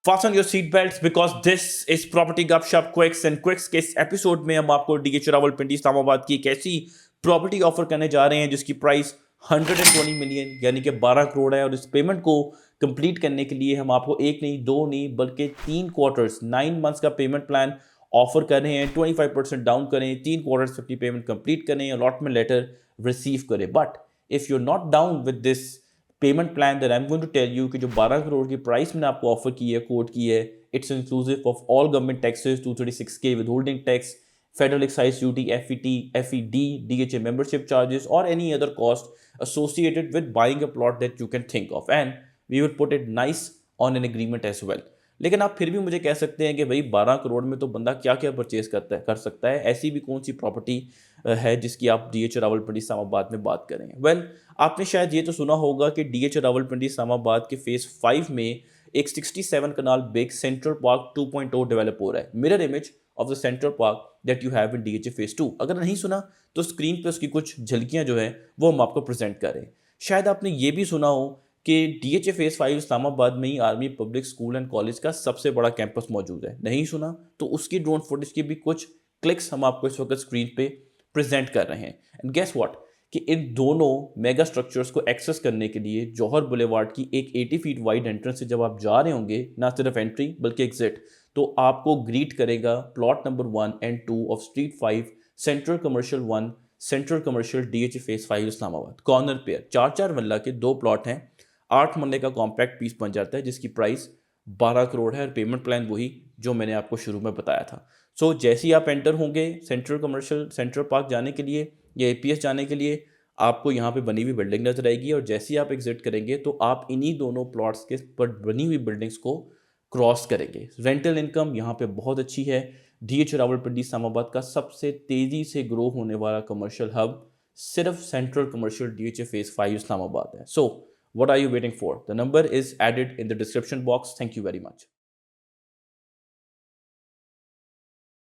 Fasten your seat belts because this is Property Gupshup Quicks and Quicks के इस episode में हम आपको डीएच रावलपिंडी इस्लामाबाद की एक ऐसी प्रॉपर्टी ऑफर करने जा रहे हैं जिसकी प्राइस 120 मिलियन यानी कि 12 करोड़ है। और इस पेमेंट को कंप्लीट करने के लिए हम आपको एक नहीं दो नहीं बल्कि 3 क्वार्टर्स 9 मंथ्स का पेमेंट प्लान ऑफर कर रहे हैं। 25% डाउन करें, 3 क्वार्टर्स अपनी पेमेंट कंप्लीट करें, अलॉटमेंट लेटर रिसीव करें। But if you are not down with this payment plan that I am going to tell you कि जो 12 करोड़ की प्राइस मैंने आपको ऑफर की है, कोट की है, it's inclusive of all government taxes, 236K with holding tax, federal excise duty, FED, DHA membership charges, or any other cost associated with buying a plot that you can think of. And we will put it nice on an agreement as well. लेकिन आप फिर भी मुझे कह सकते हैं कि भाई 12 करोड़ में तो बंदा क्या क्या परचेज कर सकता है, ऐसी भी कौन सी प्रॉपर्टी है जिसकी आप DH रावलपिंडी इस्लामाबाद में बात करें। वेल, आपने शायद ये तो सुना होगा कि DH रावलपिंडी इस्लामाबाद के फेज़ 5 में एक 67 कनाल बिग सेंट्रल पार्क 2.0 डेवलप हो रहा है, mirror image of the central park that you have in DH phase 2। अगर नहीं सुना तो स्क्रीन पे उसकी कुछ झलकियाँ जो है वो हम आपको प्रेजेंट करें। शायद आपने ये भी सुना हो कि DH फेज़ 5 इस्लामाबाद में ही army public school and college का सबसे बड़ा कैंपस मौजूद है। नहीं सुना तो उसकी ड्रोन फुटेज की भी कुछ क्लिक्स हम आपको इस वक्त स्क्रीन पे प्रेजेंट कर रहे हैं। एंड गेस व्हाट कि इन दोनों मेगा स्ट्रक्चर्स को एक्सेस करने के लिए जौहर बुलेवार्ड की एक 80 फीट वाइड एंट्रेंस से जब आप जा रहे होंगे, ना सिर्फ एंट्री बल्कि एग्जिट, तो आपको ग्रीट करेगा plot number 1 and 2 of street 5 central commercial 1 central commercial DH phase 5 Islamabad. Corner pair 4-4 मरला के 2 प्लॉट हैं, 8 मरले का कॉम्पैक्ट पीस बन जाता है जिसकी प्राइस 12 करोड़ है और पेमेंट प्लान वही जो मैंने आपको शुरू में बताया था। सो जैसे ही आप एंटर होंगे सेंट्रल कमर्शियल सेंट्रल पार्क जाने के लिए या APS जाने के लिए, आपको यहाँ पे बनी हुई बिल्डिंग नजर आएगी और जैसे ही आप एग्जिट करेंगे तो आप इन्हीं दोनों प्लॉट्स के पर बनी हुई बिल्डिंग्स को क्रॉस करेंगे। रेंटल इनकम यहाँ पे बहुत अच्छी है। DH रावलपिंडी इस्लामाबाद का सबसे तेज़ी से ग्रो होने वाला कमर्शियल हब सिर्फ central commercial DH phase 5 Islamabad है। सो what are you waiting for? The number is added in the description box. Thank you very much.